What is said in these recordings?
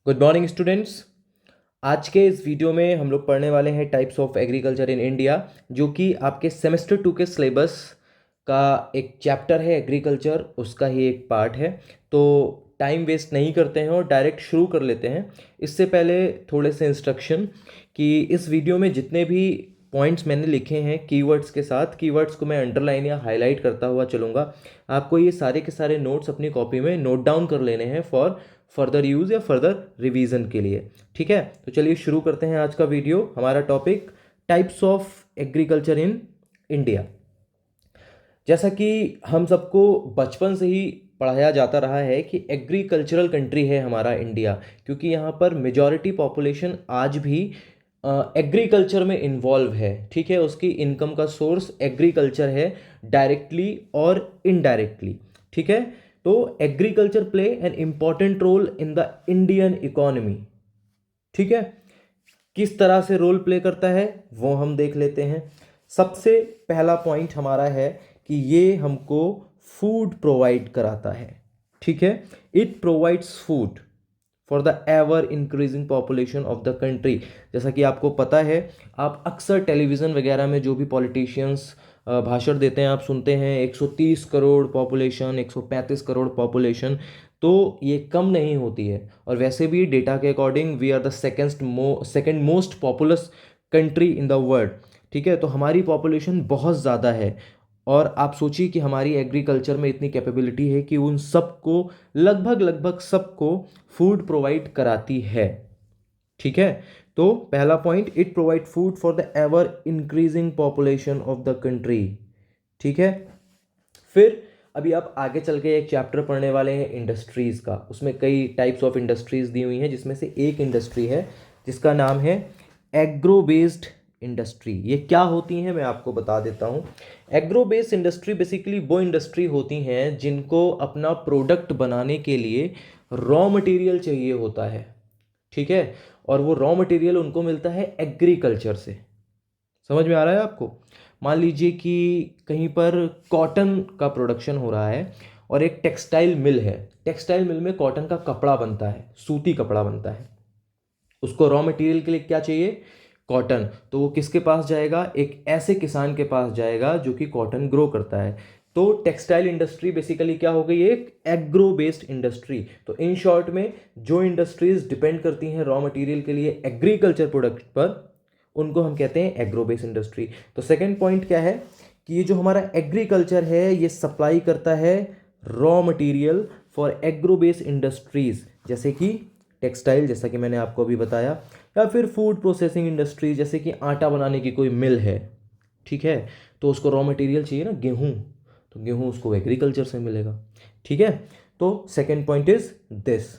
Good morning students. आज के इस वीडियो में हम लोग पढ़ने वाले हैं types of agriculture in India, जो कि आपके सेमेस्टर 2 के सिलेबस का एक चैप्टर है। एग्रीकल्चर उसका ही एक पार्ट है। तो टाइम वेस्ट नहीं करते हैं और डायरेक्ट शुरू कर लेते हैं। इससे पहले थोड़े से इंस्ट्रक्शन कि इस वीडियो में जितने भी पॉइंट्स मैंने लिखे हैं कीवर्ड्स के साथ, कीवर्ड्स को मैं अंडरलाइन या हाईलाइट करता हुआ चलूँगा। आपको ये सारे के सारे नोट्स अपनी कॉपी में नोट डाउन कर लेने हैं फॉर फर्दर यूज़ या फर्दर रिवीजन के लिए। ठीक है, तो चलिए शुरू करते हैं आज का वीडियो। हमारा topic types of agriculture in India. जैसा कि हम सबको बचपन से ही पढ़ाया जाता रहा है कि एग्रीकल्चरल कंट्री है हमारा इंडिया, क्योंकि यहाँ पर मेजॉरिटी पॉपुलेशन आज भी एग्रीकल्चर में इन्वॉल्व है। ठीक है, उसकी इनकम का सोर्स एग्रीकल्चर है, डायरेक्टली और इनडायरेक्टली। ठीक है, तो agriculture play an important role in the Indian economy. ठीक है, किस तरह से रोल प्ले करता है वो हम देख लेते हैं। सबसे पहला पॉइंट हमारा है कि ये हमको फूड प्रोवाइड कराता है। ठीक है, it provides food for the ever increasing population of the country. जैसा कि आपको पता है, आप अक्सर टेलीविज़न वगैरह में जो भी पॉलिटिशियंस भाषण देते हैं आप सुनते हैं 130 करोड़ पॉपुलेशन, 135 करोड़ पॉपुलेशन। तो ये कम नहीं होती है, और वैसे भी डेटा के according we are the second most populous country in the world. ठीक है, तो हमारी पॉपुलेशन बहुत ज़्यादा है, और आप सोचिए कि हमारी एग्रीकल्चर में इतनी कैपेबिलिटी है कि उन सबको लगभग सबको फूड प्रोवाइड कराती है। ठीक है, तो पहला point, it provide food for the ever increasing population of the country. ठीक है, फिर अभी आप आगे चल के एक चैप्टर पढ़ने वाले हैं इंडस्ट्रीज़ का। उसमें कई टाइप्स ऑफ इंडस्ट्रीज़ दी हुई हैं, जिसमें से एक इंडस्ट्री है जिसका नाम है एग्रो बेस्ड इंडस्ट्री। ये क्या होती हैं मैं आपको बता देता हूँ। एग्रो बेस्ड इंडस्ट्री बेसिकली वो इंडस्ट्री होती हैं जिनको अपना प्रोडक्ट बनाने के लिए रॉ मटेरियल चाहिए होता है। ठीक है, और वो रॉ मटेरियल उनको मिलता है एग्रीकल्चर से। समझ में आ रहा है आपको? मान लीजिए कि कहीं पर कॉटन का प्रोडक्शन हो रहा है और एक टेक्सटाइल मिल है। टेक्सटाइल मिल में कॉटन का कपड़ा बनता है, सूती कपड़ा बनता है। उसको रॉ मटेरियल के लिए क्या चाहिए? कॉटन। तो वो किसके पास जाएगा? एक ऐसे किसान के पास जाएगा जो कि कॉटन ग्रो करता है। तो टेक्सटाइल इंडस्ट्री बेसिकली क्या हो गई? एक एग्रो बेस्ड इंडस्ट्री। तो इन शॉर्ट में जो इंडस्ट्रीज डिपेंड करती हैं रॉ मटेरियल के लिए एग्रीकल्चर प्रोडक्ट पर, उनको हम कहते हैं एग्रो बेस्ड इंडस्ट्री। तो सेकेंड पॉइंट क्या है कि ये जो हमारा एग्रीकल्चर है ये सप्लाई करता है raw material for agro based industries, जैसे कि टेक्सटाइल, जैसा कि मैंने आपको अभी बताया, या फिर फूड प्रोसेसिंग इंडस्ट्री, जैसे कि आटा बनाने की कोई मिल है। ठीक है, तो उसको रॉ मटेरियल चाहिए ना, गेहूं, तो गेहूं उसको एग्रीकल्चर से मिलेगा। ठीक है, तो सेकेंड पॉइंट इज दिस।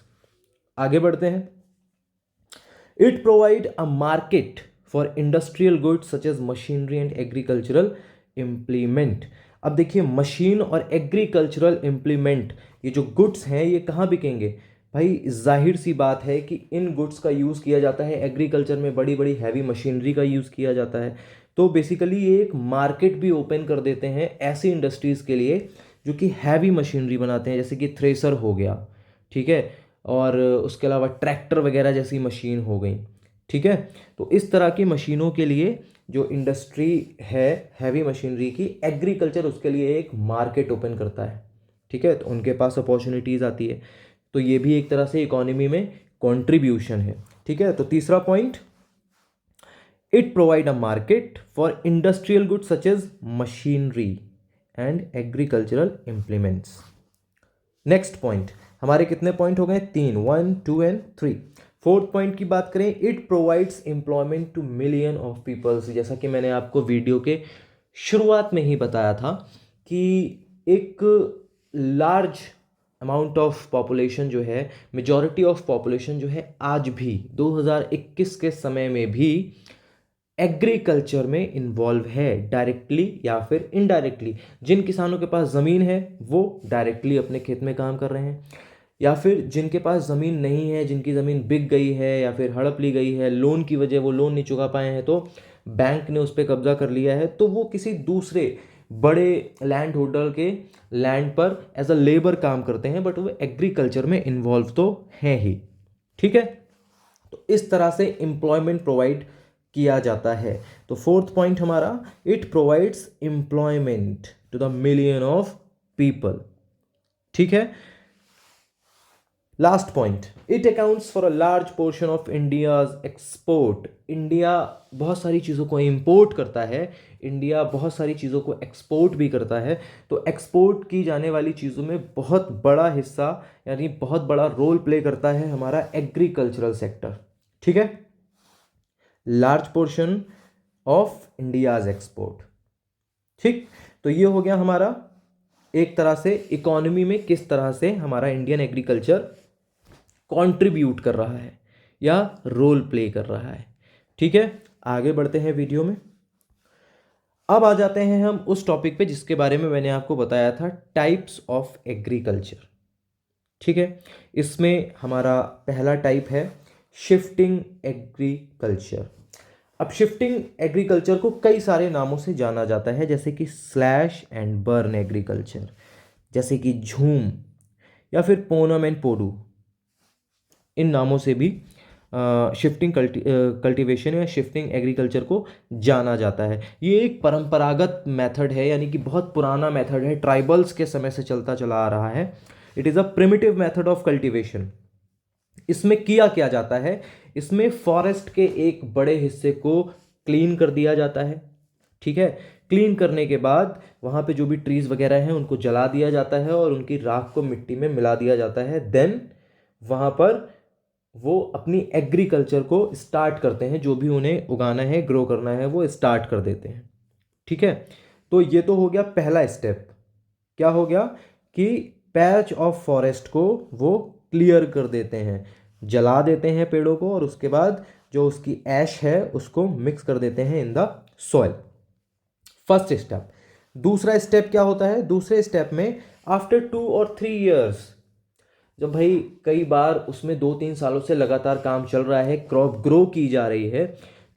आगे बढ़ते हैं। It provide a market for industrial goods such as machinery and agricultural implement. अब देखिए, मशीन और एग्रीकल्चरल इम्प्लीमेंट, ये जो गुड्स हैं ये कहाँ बिकेंगे? भाई जाहिर सी बात है कि इन गुड्स का यूज़ किया जाता है एग्रीकल्चर में, बड़ी बड़ी हैवी मशीनरी का यूज़ किया जाता है। तो बेसिकली ये एक मार्केट भी ओपन कर देते हैं ऐसी इंडस्ट्रीज़ के लिए जो कि हैवी मशीनरी बनाते हैं, जैसे कि थ्रेसर हो गया। ठीक है, और उसके अलावा ट्रैक्टर वगैरह जैसी मशीन हो गई। ठीक है, तो इस तरह की मशीनों के लिए जो इंडस्ट्री है हैवी मशीनरी की, एग्रीकल्चर उसके लिए एक मार्केट ओपन करता है। ठीक है, तो उनके पास अपॉर्चुनिटीज़ आती है। तो ये भी एक तरह से इकोनॉमी में कंट्रीब्यूशन है। ठीक है, तो तीसरा point, it provide a market for industrial goods such as machinery and agricultural implements. Next point, हमारे कितने पॉइंट हो गए? 3, 1, 2 एंड 3। फोर्थ पॉइंट की बात करें, it provides employment to million of peoples. जैसा कि मैंने आपको वीडियो के शुरुआत में ही बताया था कि एक लार्ज अमाउंट ऑफ पॉपुलेशन जो है, मेजॉरिटी ऑफ पॉपुलेशन जो है, आज भी 2021 के समय में भी एग्रीकल्चर में इन्वॉल्व है, डायरेक्टली या फिर इनडायरेक्टली। जिन किसानों के पास ज़मीन है वो डायरेक्टली अपने खेत में काम कर रहे हैं, या फिर जिनके पास ज़मीन नहीं है, जिनकी ज़मीन बिक गई है या फिर हड़प ली गई है, लोन की वजह वो लोन नहीं चुका पाए हैं, तो बैंक ने उस पर कब्जा कर लिया है, तो वो किसी दूसरे बड़े लैंड होल्डर के लैंड पर एज अ लेबर काम करते हैं, बट वो एग्रीकल्चर में इन्वॉल्व तो हैं ही। ठीक है, तो इस तरह से एम्प्लॉयमेंट प्रोवाइड किया जाता है। तो फोर्थ पॉइंट हमारा, it provides employment to the million of people. ठीक है, last point, it accounts for a large portion of India's export. India बहुत सारी चीज़ों को इंपोर्ट करता है, इंडिया बहुत सारी चीज़ों को एक्सपोर्ट भी करता है। तो एक्सपोर्ट की जाने वाली चीज़ों में बहुत बड़ा हिस्सा यानी बहुत बड़ा रोल प्ले करता है हमारा एग्रीकल्चरल सेक्टर। ठीक है, large portion of India's export. ठीक, तो ये हो गया हमारा एक तरह से इकोनॉमी में किस तरह से हमारा इंडियन एग्रीकल्चर कंट्रीब्यूट कर रहा है या रोल प्ले कर रहा है। ठीक है, आगे बढ़ते हैं वीडियो में। अब आ जाते हैं हम उस टॉपिक पे जिसके बारे में मैंने आपको बताया था, टाइप्स ऑफ एग्रीकल्चर। ठीक है, इसमें हमारा पहला टाइप है शिफ्टिंग एग्रीकल्चर। अब शिफ्टिंग एग्रीकल्चर को कई सारे नामों से जाना जाता है, जैसे कि स्लैश एंड बर्न एग्रीकल्चर, जैसे कि झूम या फिर पोनम एंड पोडू, इन नामों से भी शिफ्टिंग कल्टीवेशन या शिफ्टिंग एग्रीकल्चर को जाना जाता है। ये एक परंपरागत मेथड है, यानी कि बहुत पुराना मेथड है, ट्राइबल्स के समय से चलता चला आ रहा है। It is a primitive method of cultivation. इसमें किया क्या जाता है, इसमें फॉरेस्ट के एक बड़े हिस्से को क्लीन कर दिया जाता है। ठीक है, क्लीन करने के बाद वहाँ पे जो भी ट्रीज वगैरह हैं उनको जला दिया जाता है और उनकी राख को मिट्टी में मिला दिया जाता है। देन वहाँ पर वो अपनी एग्रीकल्चर को स्टार्ट करते हैं, जो भी उन्हें उगाना है, ग्रो करना है, वो स्टार्ट कर देते हैं। ठीक है, तो ये तो हो गया पहला स्टेप। क्या हो गया कि पैच ऑफ फॉरेस्ट को वो क्लियर कर देते हैं, जला देते हैं पेड़ों को, और उसके बाद जो उसकी ऐश है उसको मिक्स कर देते हैं in the soil. First step. दूसरा स्टेप क्या होता है, दूसरे स्टेप में आफ्टर 2 और 3 ईयर्स, जब भाई कई बार उसमें 2-3 सालों से लगातार काम चल रहा है, क्रॉप ग्रो की जा रही है,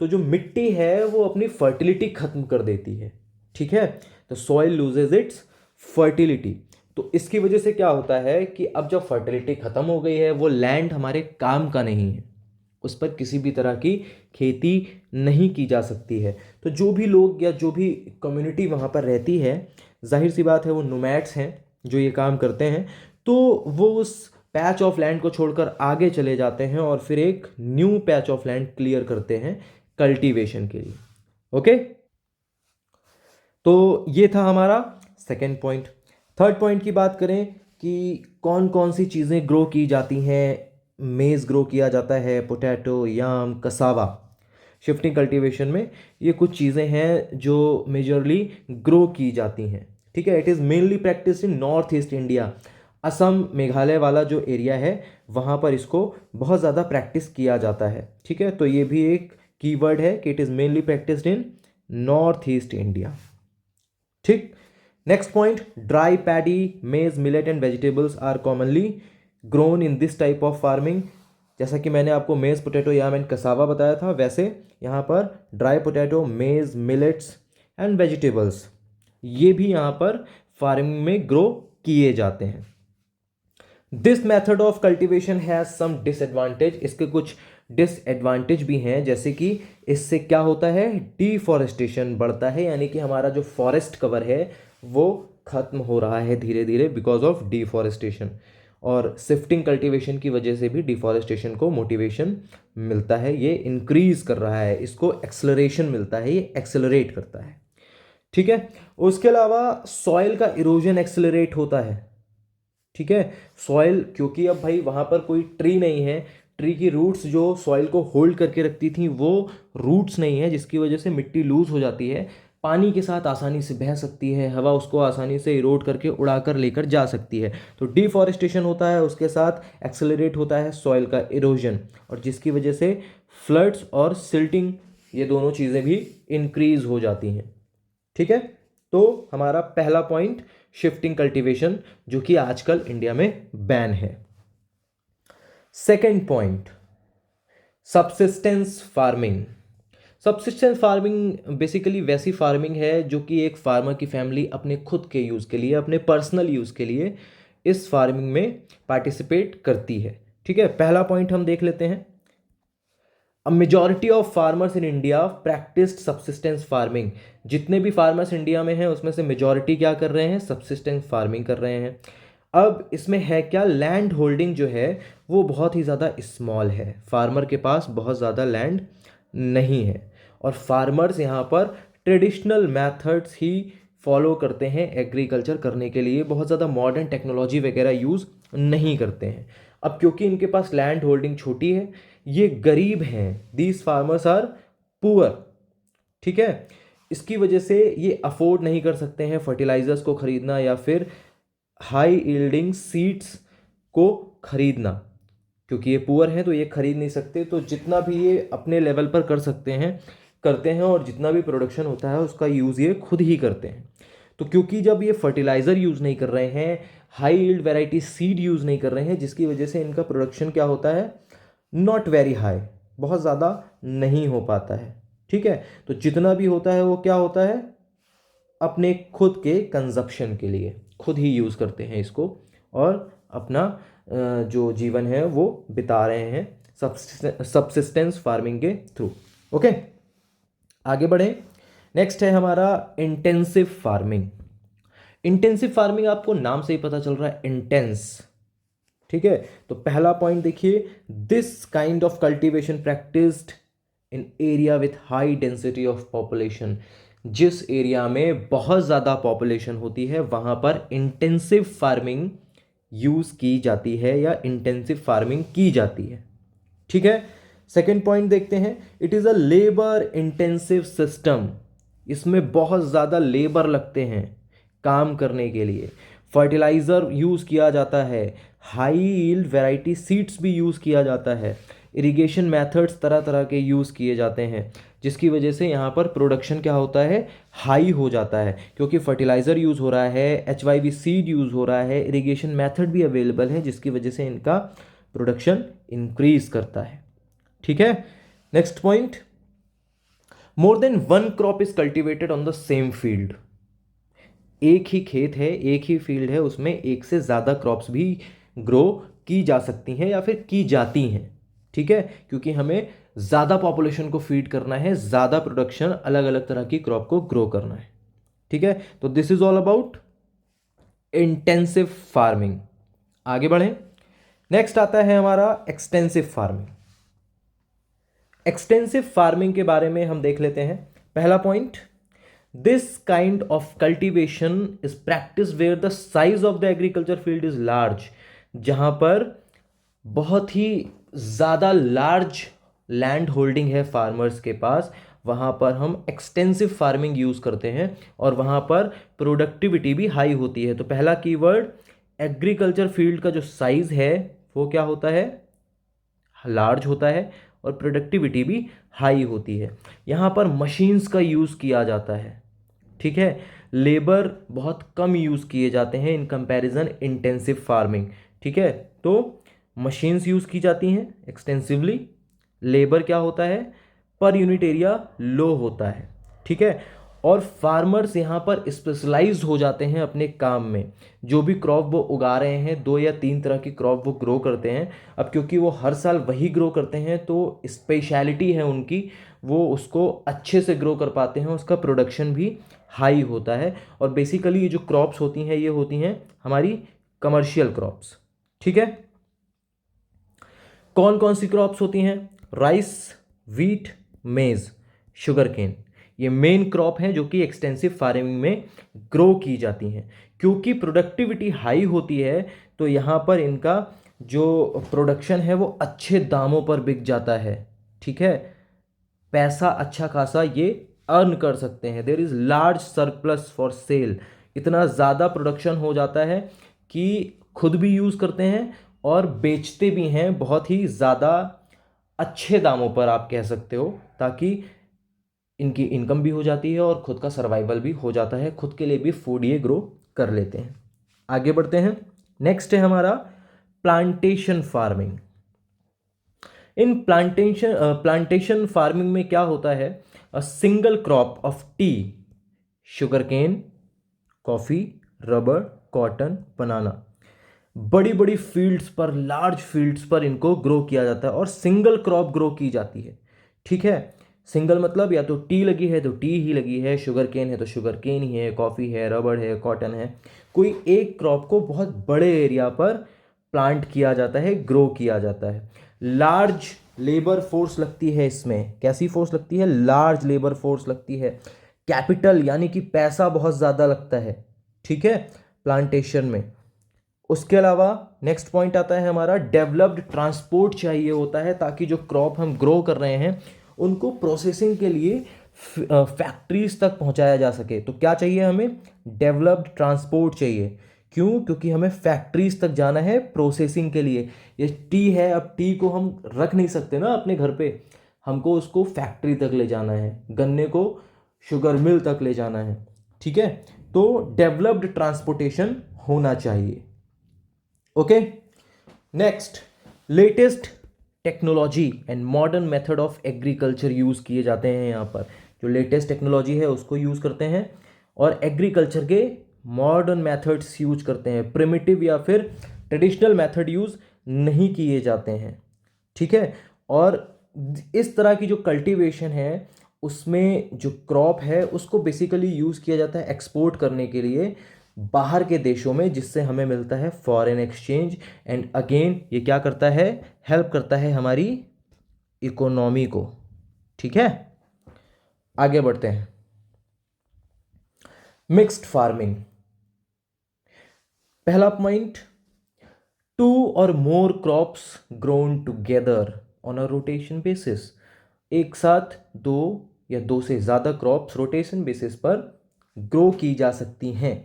तो जो मिट्टी है वो अपनी फर्टिलिटी खत्म कर देती है। ठीक है, तो सॉइल लूजेज इट्स फर्टिलिटी। तो इसकी वजह से क्या होता है कि अब जब फर्टिलिटी खत्म हो गई है, वो लैंड हमारे काम का नहीं है, उस पर किसी भी तरह की खेती नहीं की जा सकती है। तो जो भी लोग या जो भी कम्युनिटी वहाँ पर रहती है, जाहिर सी बात है वो नोमैड्स हैं जो ये काम करते हैं, तो वो उस पैच ऑफ लैंड को छोड़कर आगे चले जाते हैं और फिर एक new patch of land clear करते हैं कल्टीवेशन के लिए। ओके, तो ये था हमारा सेकेंड पॉइंट। थर्ड पॉइंट की बात करें कि कौन कौन सी चीज़ें ग्रो की जाती हैं, मेज़ ग्रो किया जाता है, पोटैटो, याम, कसावा। शिफ्टिंग कल्टीवेशन में ये कुछ चीज़ें हैं जो मेजरली ग्रो की जाती हैं। ठीक है, it is mainly practice in north east India. Assam Meghalaya वाला जो एरिया है वहाँ पर इसको बहुत ज़्यादा प्रैक्टिस किया जाता है। ठीक है, तो ये भी एक कीवर्ड है कि it is mainly practised in north east India. ठीक, next point, dry paddy, maize, millet and vegetables are commonly grown in this type of farming. जैसा कि मैंने आपको मेज, पोटैटो, याम एंड कसावा बताया था, वैसे यहाँ पर ड्राई पोटैटो, मेज, मिलेट्स एंड वेजिटेबल्स ये भी यहाँ पर फार्मिंग में ग्रो किए जाते हैं। This method of cultivation has some disadvantage. इसके कुछ डिसएडवांटेज भी हैं, जैसे कि इससे क्या होता है, डिफॉरेस्टेशन बढ़ता है, यानी कि हमारा जो फॉरेस्ट कवर है वो खत्म हो रहा है धीरे धीरे बिकॉज ऑफ डिफॉरेस्टेशन। और शिफ्टिंग कल्टीवेशन की वजह से भी डिफॉरेस्टेशन को मोटिवेशन मिलता है, ये इंक्रीज कर रहा है, इसको एक्सेलरेशन मिलता है, ये एक्सेलरेट करता है। ठीक है, उसके अलावा सॉइल का इरोजन एक्सेलरेट होता है। ठीक है, सॉइल, क्योंकि अब भाई वहाँ पर कोई ट्री नहीं है, ट्री की रूट्स जो सॉइल को होल्ड करके रखती थी वो रूट्स नहीं है, जिसकी वजह से मिट्टी लूज हो जाती है, पानी के साथ आसानी से बह सकती है, हवा उसको आसानी से इरोड करके उड़ा कर लेकर जा सकती है। तो डिफॉरेस्टेशन होता है, उसके साथ एक्सेलरेट होता है सॉइल का इरोजन, और जिसकी वजह से फ्लड्स और सिल्टिंग ये दोनों चीज़ें भी इंक्रीज हो जाती हैं। ठीक है, तो हमारा पहला पॉइंट शिफ्टिंग कल्टीवेशन जो कि आजकल इंडिया में बैन है। Second point, subsistence farming. Subsistence farming basically वैसी फार्मिंग है जो कि एक फार्मर की फैमिली अपने खुद के यूज़ के लिए, अपने पर्सनल यूज़ के लिए इस फार्मिंग में पार्टिसिपेट करती है। ठीक है, पहला पॉइंट हम देख लेते हैं। A majority of farmers in India practised subsistence farming. जितने भी फार्मर्स इंडिया में हैं उसमें से मेजॉरिटी क्या कर रहे हैं, सबसिस्टेंस फार्मिंग कर रहे हैं। अब इसमें है क्या, लैंड होल्डिंग जो है वो बहुत ही ज़्यादा स्मॉल है, फार्मर के पास बहुत ज़्यादा लैंड नहीं है, और फार्मर्स यहाँ पर ट्रेडिशनल मेथड्स ही फॉलो करते हैं एग्रीकल्चर करने के लिए, बहुत ज़्यादा मॉडर्न टेक्नोलॉजी वगैरह यूज़ नहीं करते हैं। अब क्योंकि इनके पास लैंड होल्डिंग छोटी है, ये गरीब हैं, दीज फार्मर्स आर पुअर, ठीक है, इसकी वजह से ये अफोर्ड नहीं कर सकते हैं फर्टिलाइजर्स को खरीदना या फिर हाई यील्डिंग सीड्स को खरीदना। क्योंकि ये पुअर हैं तो ये खरीद नहीं सकते, तो जितना भी ये अपने लेवल पर कर सकते हैं करते हैं, और जितना भी प्रोडक्शन होता है उसका यूज़ ये खुद ही करते हैं। तो क्योंकि जब ये फर्टिलाइज़र यूज़ नहीं कर रहे हैं, high yield variety seed use नहीं कर रहे हैं, जिसकी वजह से इनका प्रोडक्शन क्या होता है, नॉट वेरी हाई, बहुत ज़्यादा नहीं हो पाता है। ठीक है, तो जितना भी होता है वो क्या होता है, अपने खुद के कंजप्शन के लिए खुद ही यूज़ करते हैं इसको, और अपना जो जीवन है वो बिता रहे हैं सबसिस्टेंस फार्मिंग के थ्रू। ओके, आगे बढ़े। नेक्स्ट है हमारा इंटेंसिव फार्मिंग। इंटेंसिव फार्मिंग आपको नाम से ही पता चल रहा है, इंटेंस, ठीक है। तो पहला पॉइंट देखिए, this kind of cultivation practised in area with high density of population. जिस एरिया में बहुत ज़्यादा पॉपुलेशन होती है वहाँ पर इंटेंसिव फार्मिंग यूज़ की जाती है या इंटेंसिव फार्मिंग की जाती है, ठीक है। सेकेंड पॉइंट देखते हैं, it is a labour intensive system. इसमें बहुत ज़्यादा लेबर लगते हैं काम करने के लिए, फर्टिलाइज़र यूज़ किया जाता है, हाई यील्ड वैरायटी सीड्स भी यूज़ किया जाता है, इरिगेशन मेथड्स तरह तरह के यूज़ किए जाते हैं, जिसकी वजह से यहाँ पर प्रोडक्शन क्या होता है, हाई हो जाता है, क्योंकि फर्टिलाइज़र यूज़ हो रहा है, HYV सीड यूज़ हो रहा है, इरिगेशन मेथड भी अवेलेबल है, जिसकी वजह से इनका प्रोडक्शन इंक्रीज करता है, ठीक है। Next point, more than one crop is cultivated on the same field. एक ही खेत है, एक ही फील्ड है, उसमें एक से ज़्यादा क्रॉप्स भी ग्रो की जा सकती हैं या फिर की जाती हैं, ठीक है, क्योंकि हमें ज़्यादा पॉपुलेशन को फीड करना है, ज़्यादा प्रोडक्शन, अलग अलग तरह की क्रॉप को ग्रो करना है, ठीक है। तो this is all about intensive farming. आगे बढ़ें। नेक्स्ट आता है हमारा एक्सटेंसिव फार्मिंग। एक्सटेंसिव फार्मिंग के बारे में हम देख लेते हैं। पहला point, this kind of cultivation is practice where the size of the agriculture field is large. जहां पर बहुत ही ज़्यादा लार्ज लैंड होल्डिंग है फार्मर्स के पास, वहाँ पर हम एक्सटेंसिव फार्मिंग यूज़ करते हैं और वहाँ पर प्रोडक्टिविटी भी हाई होती है। तो पहला कीवर्ड, एग्रीकल्चर फील्ड का जो साइज़ है वो क्या होता है, लार्ज होता है, और प्रोडक्टिविटी भी हाई होती है। यहाँ पर मशीन्स का यूज़ किया जाता है, ठीक है, लेबर बहुत कम यूज़ किए जाते हैं इन कंपैरिजन इंटेंसिव फार्मिंग, ठीक है। तो मशीन्स यूज़ की जाती हैं एक्सटेंसिवली, लेबर क्या होता है, पर यूनिट एरिया लो होता है, ठीक है, और फार्मर्स यहाँ पर स्पेशलाइज्ड हो जाते हैं अपने काम में। जो भी क्रॉप वो उगा रहे हैं, 2 या 3 तरह की क्रॉप वो ग्रो करते हैं। अब क्योंकि वो हर साल वही ग्रो करते हैं तो स्पेशलिटी है उनकी, वो उसको अच्छे से ग्रो कर पाते हैं, उसका प्रोडक्शन भी हाई होता है। और बेसिकली ये जो क्रॉप्स होती हैं ये होती हैं हमारी कमर्शियल क्रॉप्स, ठीक है। कौन कौन सी क्रॉप्स होती हैं, राइस, वीट, मेज, शुगर केन, ये मेन क्रॉप हैं जो कि एक्सटेंसिव फार्मिंग में ग्रो की जाती हैं। क्योंकि प्रोडक्टिविटी हाई होती है तो यहाँ पर इनका जो प्रोडक्शन है वो अच्छे दामों पर बिक जाता है, ठीक है, पैसा अच्छा खासा ये अर्न कर सकते हैं। There is large surplus for sale. इतना ज़्यादा प्रोडक्शन हो जाता है कि खुद भी यूज़ करते हैं और बेचते भी हैं बहुत ही ज़्यादा अच्छे दामों पर, आप कह सकते हो, ताकि इनकी इनकम भी हो जाती है और खुद का सर्वाइवल भी हो जाता है, खुद के लिए भी फूड ये ग्रो कर लेते हैं। आगे बढ़ते हैं। नेक्स्ट है हमारा प्लांटेशन फार्मिंग। इन प्लांटेशन फार्मिंग में क्या होता है, a single crop of tea, sugarcane, coffee, rubber, cotton, banana, बड़ी बड़ी फील्ड्स पर, लार्ज फील्ड्स पर इनको ग्रो किया जाता है और सिंगल क्रॉप ग्रो की जाती है। ठीक है, सिंगल मतलब या तो टी लगी है तो टी ही लगी है, शुगर केन है तो शुगर केन ही है, कॉफ़ी है, रबड़ है, कॉटन है। कोई एक क्रॉप को बहुत बड़े एरिया पर प्लांट किया जाता है, ग्रो किया जाता है। लार्ज लेबर फोर्स लगती है इसमें। कैसी फोर्स लगती है? लार्ज लेबर फोर्स लगती है। कैपिटल यानी कि पैसा बहुत ज़्यादा लगता है, ठीक है, प्लांटेशन में। उसके अलावा नेक्स्ट पॉइंट आता है हमारा, डेवलप्ड ट्रांसपोर्ट चाहिए होता है, ताकि जो क्रॉप हम ग्रो कर रहे हैं उनको प्रोसेसिंग के लिए फैक्ट्रीज तक पहुंचाया जा सके। तो क्या चाहिए हमें? डेवलप्ड ट्रांसपोर्ट चाहिए। क्यों? क्योंकि हमें फैक्ट्रीज तक जाना है प्रोसेसिंग के लिए। ये टी है, अब टी को हम रख नहीं सकते ना अपने घर पे, हमको उसको फैक्ट्री तक ले जाना है, गन्ने को शुगर मिल तक ले जाना है। ठीक है, तो डेवलप्ड ट्रांसपोर्टेशन होना चाहिए। Okay, next, latest technology and modern method of agriculture use किए जाते हैं। यहाँ पर जो लेटेस्ट टेक्नोलॉजी है उसको यूज़ करते हैं और एग्रीकल्चर के मॉडर्न मेथड्स यूज करते हैं। प्रिमिटिव या फिर ट्रेडिशनल मेथड यूज़ नहीं किए जाते हैं। ठीक है, और इस तरह की जो कल्टीवेशन है उसमें जो क्रॉप है उसको बेसिकली यूज़ किया जाता है एक्सपोर्ट करने के लिए बाहर के देशों में, जिससे हमें मिलता है फॉरेन एक्सचेंज। एंड अगेन ये क्या करता है? हेल्प करता है हमारी इकोनॉमी को। ठीक है, आगे बढ़ते हैं। मिक्स्ड फार्मिंग, पहला पॉइंट, टू और more crops grown together on a rotation basis. एक साथ दो या दो से ज़्यादा क्रॉप्स रोटेशन बेसिस पर ग्रो की जा सकती हैं।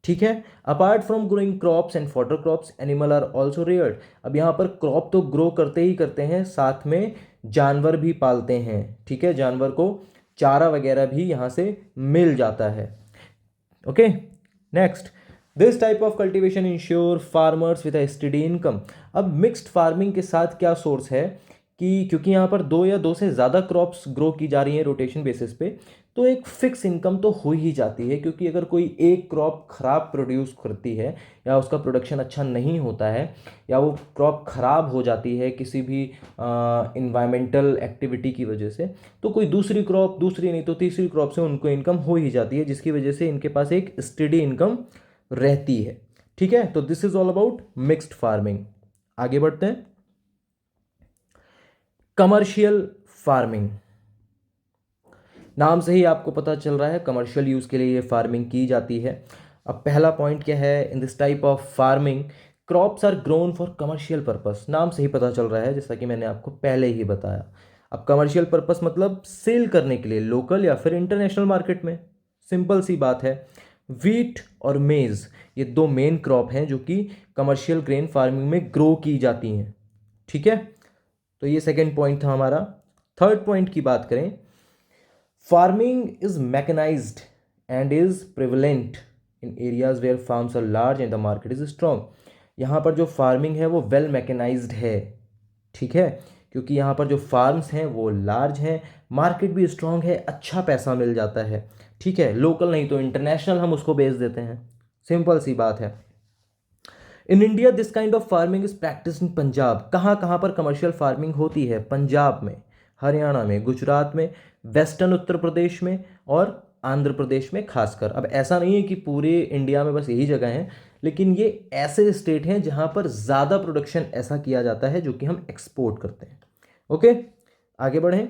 ठीक है, apart from growing crops and fodder crops, animal are also reared. अब यहाँ पर क्रॉप तो ग्रो करते ही करते हैं, साथ में जानवर भी पालते हैं। ठीक है, जानवर को चारा वगैरह भी यहाँ से मिल जाता है। Okay, next, this type of cultivation ensure farmers with a steady income. अब मिक्स्ड फार्मिंग के साथ क्या सोर्स है कि क्योंकि यहाँ पर दो या दो से ज़्यादा क्रॉप्स ग्रो की जा रही हैं रोटेशन बेसिस पे, तो एक फिक्स इनकम तो हो ही जाती है। क्योंकि अगर कोई एक क्रॉप खराब प्रोड्यूस करती है या उसका प्रोडक्शन अच्छा नहीं होता है या वो क्रॉप खराब हो जाती है किसी भी इन्वायरमेंटल एक्टिविटी की वजह से, तो कोई दूसरी क्रॉप, दूसरी नहीं तो तीसरी क्रॉप से उनको इनकम हो ही जाती है, जिसकी वजह से इनके पास एक स्टेडी इनकम रहती है। ठीक है, तो this is all about mixed farming. आगे बढ़ते हैं, कमर्शियल फार्मिंग। नाम से ही आपको पता चल रहा है कमर्शियल यूज़ के लिए ये फार्मिंग की जाती है। अब पहला पॉइंट क्या है? In this type of farming crops are grown for commercial purpose. नाम से ही पता चल रहा है, जैसा कि मैंने आपको पहले ही बताया। अब कमर्शियल पर्पस मतलब सेल करने के लिए लोकल या फिर इंटरनेशनल मार्केट में। सिंपल सी बात है। वीट और मेज़ ये दो मेन क्रॉप हैं जो कि कमर्शियल ग्रेन फार्मिंग में ग्रो की जाती हैं। ठीक है, तो ये सेकेंड पॉइंट था हमारा। थर्ड पॉइंट की बात करें, farming is mechanised and is prevalent in areas where farms are large and the market is strong. यहाँ पर जो फार्मिंग है वो वेल मैकेनाइज्ड है। ठीक है, क्योंकि यहाँ पर जो फार्म्स हैं वो लार्ज हैं, मार्केट भी स्ट्रॉन्ग है, अच्छा पैसा मिल जाता है। ठीक है, लोकल नहीं तो इंटरनेशनल हम उसको बेच देते हैं। सिंपल सी बात है। In India this kind of farming is practice in Punjab. कहाँ कहाँ पर कमर्शियल फार्मिंग होती है? पंजाब में, हरियाणा में, गुजरात में, वेस्टर्न उत्तर प्रदेश में और आंध्र प्रदेश में खासकर। अब ऐसा नहीं है कि पूरे इंडिया में बस यही जगह है, लेकिन ये ऐसे स्टेट हैं जहाँ पर ज़्यादा प्रोडक्शन ऐसा किया जाता है जो कि हम एक्सपोर्ट करते हैं। ओके, आगे बढ़ें।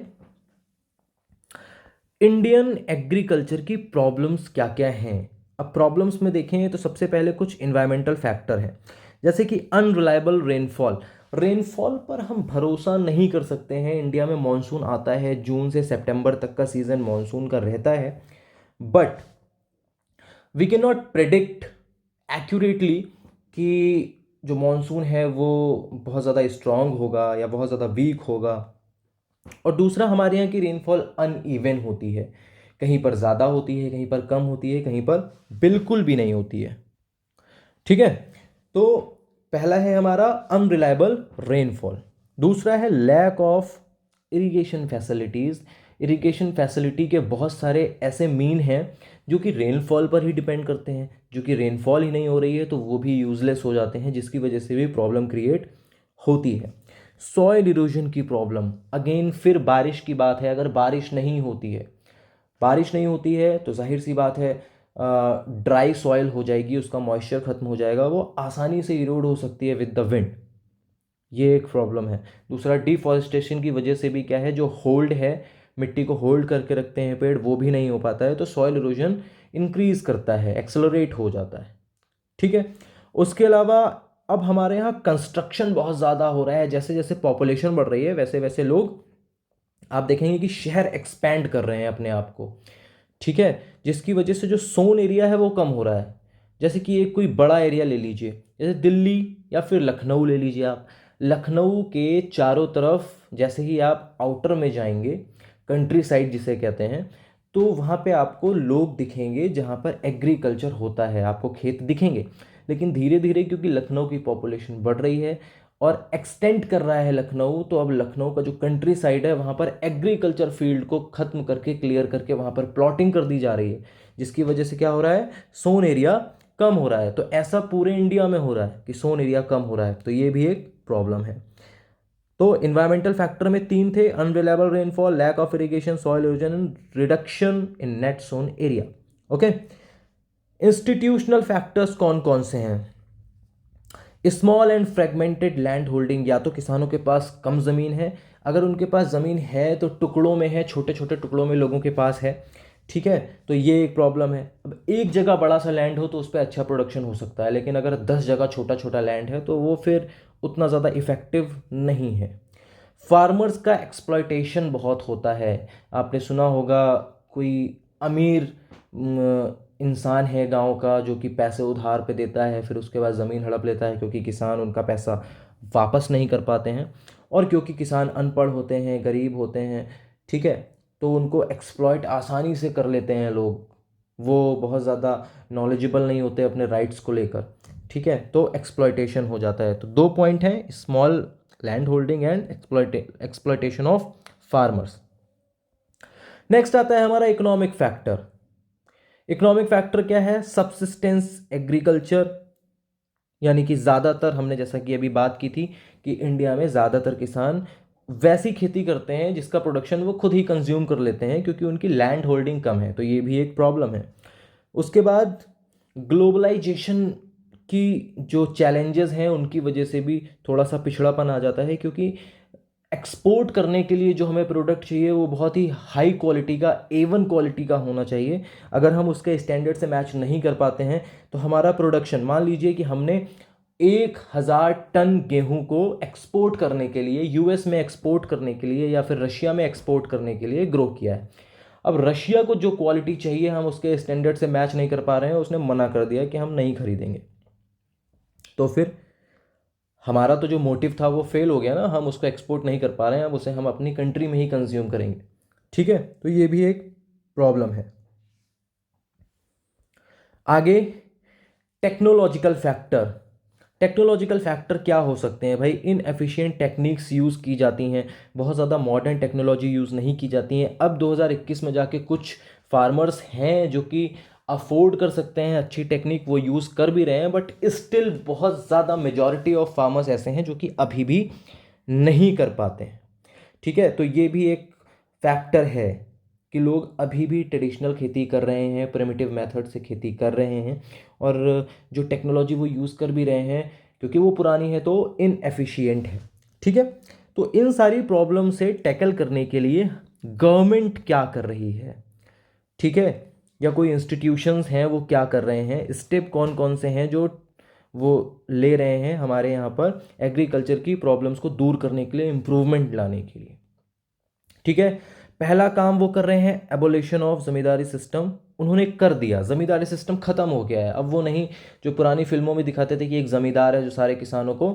इंडियन एग्रीकल्चर की प्रॉब्लम्स क्या क्या हैं? अब प्रॉब्लम्स में देखें तो सबसे पहले कुछ इन्वायरमेंटल फैक्टर हैं, जैसे कि अनरिलायबल रेनफॉल। रेनफॉल पर हम भरोसा नहीं कर सकते हैं। इंडिया में मॉनसून आता है, जून से सितंबर तक का सीज़न मॉनसून का रहता है, but we can not predict accurately कि जो मॉनसून है वो बहुत ज़्यादा स्ट्रांग होगा या बहुत ज़्यादा वीक होगा। और दूसरा, हमारे यहाँ की रेनफॉल अनइवन होती है, कहीं पर ज़्यादा होती है, कहीं पर कम होती है, कहीं पर बिल्कुल भी नहीं होती है। ठीक है, तो पहला है हमारा अनरिलायबल रेनफॉल। दूसरा है lack of irrigation facilities irrigation facility के बहुत सारे ऐसे मीन हैं जो कि रेनफॉल पर ही डिपेंड करते हैं, जो कि रेनफॉल ही नहीं हो रही है तो वो भी यूज़लेस हो जाते हैं, जिसकी वजह से भी प्रॉब्लम क्रिएट होती है। सॉइल इरोजन की प्रॉब्लम, अगेन फिर बारिश की बात है, अगर बारिश नहीं होती है, बारिश नहीं होती है तो जाहिर सी बात है ड्राई सॉइल हो जाएगी, उसका मॉइस्चर खत्म हो जाएगा, वो आसानी से इरोड हो सकती है विद द विंड। ये एक प्रॉब्लम है। दूसरा, डिफॉरेस्टेशन की वजह से भी क्या है, जो होल्ड है, मिट्टी को होल्ड करके रखते हैं पेड़, वो भी नहीं हो पाता है, तो सॉइल इरोजन इंक्रीज करता है, एक्सेलरेट हो जाता है। ठीक है। उसके अलावा अब हमारे यहाँ कंस्ट्रक्शन बहुत ज़्यादा हो रहा है, जैसे जैसे पॉपुलेशन बढ़ रही है वैसे वैसे लोग, आप देखेंगे कि शहर एक्सपैंड कर रहे हैं अपने आप को। ठीक है। जिसकी वजह से जो सोन एरिया है वो कम हो रहा है। जैसे कि एक कोई बड़ा एरिया ले लीजिए, जैसे दिल्ली या फिर लखनऊ ले लीजिए आप। लखनऊ के चारों तरफ जैसे ही आप आउटर में जाएंगे, कंट्री साइड जिसे कहते हैं, तो वहाँ पे आपको लोग दिखेंगे जहाँ पर एग्रीकल्चर होता है, आपको खेत दिखेंगे। लेकिन धीरे धीरे क्योंकि लखनऊ की पॉपुलेशन बढ़ रही है और एक्सटेंड कर रहा है लखनऊ, तो अब लखनऊ का जो कंट्री साइड है वहाँ पर एग्रीकल्चर फील्ड को ख़त्म करके, क्लियर करके वहाँ पर प्लॉटिंग कर दी जा रही है, जिसकी वजह से क्या हो रहा है, सोन एरिया कम हो रहा है। तो ऐसा पूरे इंडिया में हो रहा है कि सोन एरिया कम हो रहा है, तो ये भी एक प्रॉब्लम है। तो इन्वायरमेंटल फैक्टर में तीन थे, unreliable rainfall, lack of irrigation, soil erosion and reduction in net sown area. Okay. Institutional factors कौन कौन से हैं? Small and fragmented land holding, या तो किसानों के पास कम ज़मीन है, अगर उनके पास ज़मीन है तो टुकड़ों में है, छोटे छोटे टुकड़ों में लोगों के पास है। ठीक है। तो ये एक प्रॉब्लम है। अब एक जगह बड़ा सा लैंड हो तो उस पर अच्छा प्रोडक्शन हो सकता है, लेकिन अगर 10 जगह छोटा छोटा लैंड है तो वो फिर उतना ज़्यादा इफ़ेक्टिव नहीं है। फार्मर्स का एक्सप्लॉयटेशन बहुत होता है। आपने सुना होगा, कोई अमीर इंसान है गांव का जो कि पैसे उधार पे देता है, फिर उसके बाद ज़मीन हड़प लेता है क्योंकि किसान उनका पैसा वापस नहीं कर पाते हैं, और क्योंकि किसान अनपढ़ होते हैं, गरीब होते हैं। ठीक है। तो उनको एक्सप्लॉयट आसानी से कर लेते हैं लोग, वो बहुत ज़्यादा नॉलेजेबल नहीं होते अपने राइट्स को लेकर। ठीक है। तो एक्सप्लॉयटेशन हो जाता है। तो दो पॉइंट हैं, small land holding and exploitation of farmers. Next आता है हमारा इकोनॉमिक फैक्टर। इकोनॉमिक फैक्टर क्या है? सबसिस्टेंस एग्रीकल्चर, यानी कि ज़्यादातर, हमने जैसा कि अभी बात की थी कि इंडिया में ज़्यादातर किसान वैसी खेती करते हैं जिसका प्रोडक्शन वो खुद ही कंज्यूम कर लेते हैं क्योंकि उनकी लैंड होल्डिंग कम है, तो ये भी एक प्रॉब्लम है। उसके बाद ग्लोबलाइजेशन की जो चैलेंजेस हैं उनकी वजह से भी थोड़ा सा पिछड़ापन आ जाता है, क्योंकि एक्सपोर्ट करने के लिए जो हमें प्रोडक्ट चाहिए वो बहुत ही हाई क्वालिटी का, A1 क्वालिटी का होना चाहिए। अगर हम उसके स्टैंडर्ड से मैच नहीं कर पाते हैं तो हमारा प्रोडक्शन, मान लीजिए कि हमने 1000 टन गेहूं को एक्सपोर्ट करने के लिए, यूएस में एक्सपोर्ट करने के लिए या फिर रशिया में एक्सपोर्ट करने के लिए ग्रो किया है। अब रशिया को जो क्वालिटी चाहिए हम उसके स्टैंडर्ड से मैच नहीं कर पा रहे हैं, उसने मना कर दिया कि हम नहीं खरीदेंगे। तो फिर हमारा तो जो मोटिव था वो फेल हो गया ना, हम उसको एक्सपोर्ट नहीं कर पा रहे हैं, अब उसे हम अपनी कंट्री में ही कंज्यूम करेंगे। ठीक है। तो ये भी एक प्रॉब्लम है। आगे, टेक्नोलॉजिकल फैक्टर। टेक्नोलॉजिकल फैक्टर क्या हो सकते हैं भाई? इनएफिशिएंट टेक्निक्स यूज़ की जाती हैं, बहुत ज़्यादा मॉडर्न टेक्नोलॉजी यूज़ नहीं की जाती हैं। अब 2021 में जाके कुछ फार्मर्स हैं जो कि अफोर्ड कर सकते हैं अच्छी टेक्निक, वो यूज़ कर भी रहे हैं, बट स्टिल बहुत ज़्यादा मेजॉरिटी ऑफ फार्मर्स ऐसे हैं जो कि अभी भी नहीं कर पाते हैं। ठीक है। तो ये भी एक फैक्टर है कि लोग अभी भी ट्रेडिशनल खेती कर रहे हैं, प्रिमिटिव मेथड से खेती कर रहे हैं, और जो टेक्नोलॉजी वो यूज़ कर भी रहे हैं क्योंकि वो पुरानी है तो इनएफिशिएंट है। ठीक है। तो इन सारी प्रॉब्लम से टैकल करने के लिए गवर्नमेंट क्या कर रही है? ठीक है। या कोई इंस्टीट्यूशंस हैं वो क्या कर रहे हैं, स्टेप कौन कौन से हैं जो वो ले रहे हैं हमारे यहाँ पर एग्रीकल्चर की प्रॉब्लम्स को दूर करने के लिए, इम्प्रूवमेंट लाने के लिए। ठीक है। पहला काम वो कर रहे हैं, एबोलिशन ऑफ जमींदारी सिस्टम। उन्होंने कर दिया, जमींदारी सिस्टम खत्म हो गया है। अब वो नहीं, जो पुरानी फिल्मों में दिखाते थे कि एक जमींदार है जो सारे किसानों को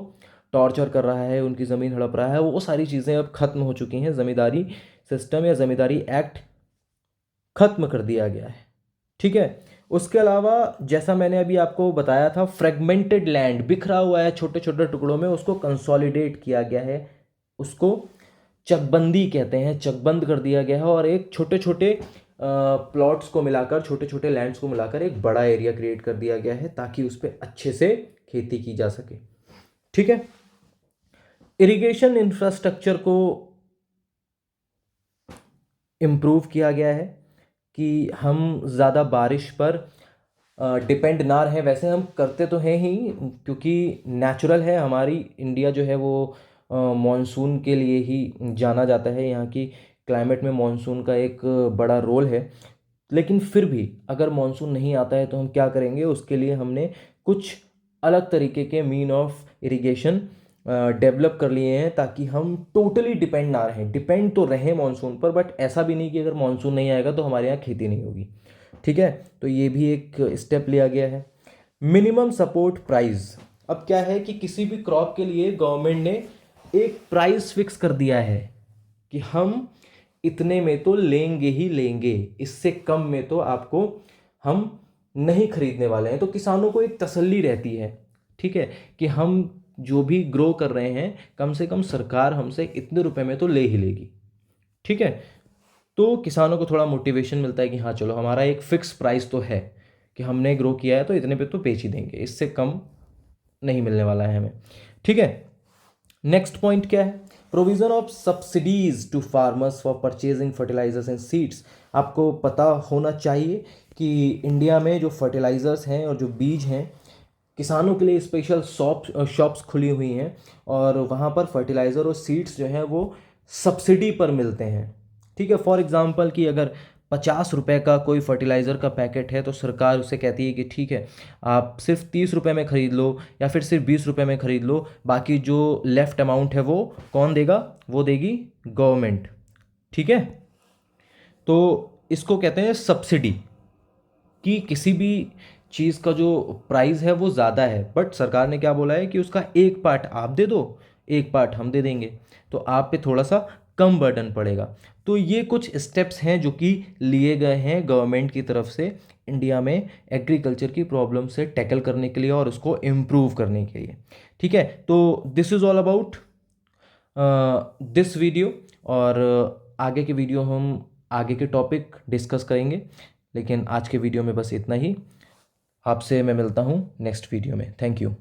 टॉर्चर कर रहा है, उनकी ज़मीन हड़प रहा है, वो सारी चीज़ें अब खत्म हो चुकी हैं। जमींदारी सिस्टम या जमींदारी एक्ट खत्म कर दिया गया है। ठीक है। उसके अलावा जैसा मैंने अभी आपको बताया था, फ्रेगमेंटेड लैंड, बिखरा हुआ है छोटे छोटे टुकड़ों में, उसको कंसोलिडेट किया गया है, उसको चकबंदी कहते हैं, चकबंद कर दिया गया है और एक छोटे छोटे प्लॉट्स को मिलाकर, छोटे छोटे लैंड्स को मिलाकर एक बड़ा एरिया क्रिएट कर दिया गया है ताकि उस पर अच्छे से खेती की जा सके। ठीक है। इरिगेशन इंफ्रास्ट्रक्चर को इम्प्रूव किया गया है कि हम ज़्यादा बारिश पर डिपेंड ना रहें। वैसे हम करते तो हैं ही, क्योंकि नेचुरल है, हमारी इंडिया जो है वो मॉनसून के लिए ही जाना जाता है। यहाँ की क्लाइमेट में मॉनसून का एक बड़ा रोल है। लेकिन फिर भी अगर मॉनसून नहीं आता है तो हम क्या करेंगे, उसके लिए हमने कुछ अलग तरीके के मीन ऑफ इरिगेशन डेवलप कर लिए हैं ताकि हम टोटली डिपेंड ना रहें। डिपेंड तो रहें मॉनसून पर, बट ऐसा भी नहीं कि अगर मॉनसून नहीं आएगा तो हमारे यहाँ खेती नहीं होगी। ठीक है, तो ये भी एक स्टेप लिया गया है। मिनिमम सपोर्ट प्राइस, अब क्या है कि किसी भी क्रॉप के लिए गवर्नमेंट ने एक प्राइस फिक्स कर दिया है कि हम इतने में तो लेंगे ही लेंगे, इससे कम में तो आपको हम नहीं खरीदने वाले हैं। तो किसानों को एक तसल्ली रहती है, ठीक है, कि हम जो भी ग्रो कर रहे हैं कम से कम सरकार हमसे इतने रुपए में तो ले ही लेगी। ठीक है, तो किसानों को थोड़ा मोटिवेशन मिलता है कि हाँ चलो, हमारा एक फिक्स प्राइस तो है कि हमने ग्रो किया है तो इतने पे तो बेच ही देंगे, इससे कम नहीं मिलने वाला है हमें। ठीक है, नेक्स्ट पॉइंट क्या है, provision of subsidies to farmers for purchasing fertilisers and seeds. आपको पता होना चाहिए कि इंडिया में जो फर्टिलाइजर्स हैं और जो बीज हैं, किसानों के लिए स्पेशल शॉप्स खुली हुई हैं और वहाँ पर फर्टिलाइज़र और सीड्स जो हैं वो सब्सिडी पर मिलते हैं। ठीक है, फॉर एग्जांपल कि अगर 50 रुपए का कोई फर्टिलाइज़र का पैकेट है तो सरकार उसे कहती है कि ठीक है, आप सिर्फ 30 रुपए में ख़रीद लो या फिर सिर्फ 20 रुपए में ख़रीद लो, बाकी जो लेफ्ट अमाउंट है वो कौन देगा, वो देगी गवर्नमेंट। ठीक है, तो इसको कहते हैं सब्सिडी, कि किसी भी चीज़ का जो प्राइस है वो ज़्यादा है, बट सरकार ने क्या बोला है कि उसका एक पार्ट आप दे दो, एक पार्ट हम दे देंगे, तो आप पे थोड़ा सा कम बर्डन पड़ेगा। तो ये कुछ स्टेप्स हैं जो कि लिए गए हैं गवर्नमेंट की तरफ से इंडिया में एग्रीकल्चर की प्रॉब्लम से टैकल करने के लिए और उसको इम्प्रूव करने के लिए। ठीक है, तो this is all about this video, और आगे के वीडियो हम आगे के टॉपिक डिस्कस करेंगे, लेकिन आज के वीडियो में बस इतना ही। आपसे मैं मिलता हूँ नेक्स्ट वीडियो में। Thank you.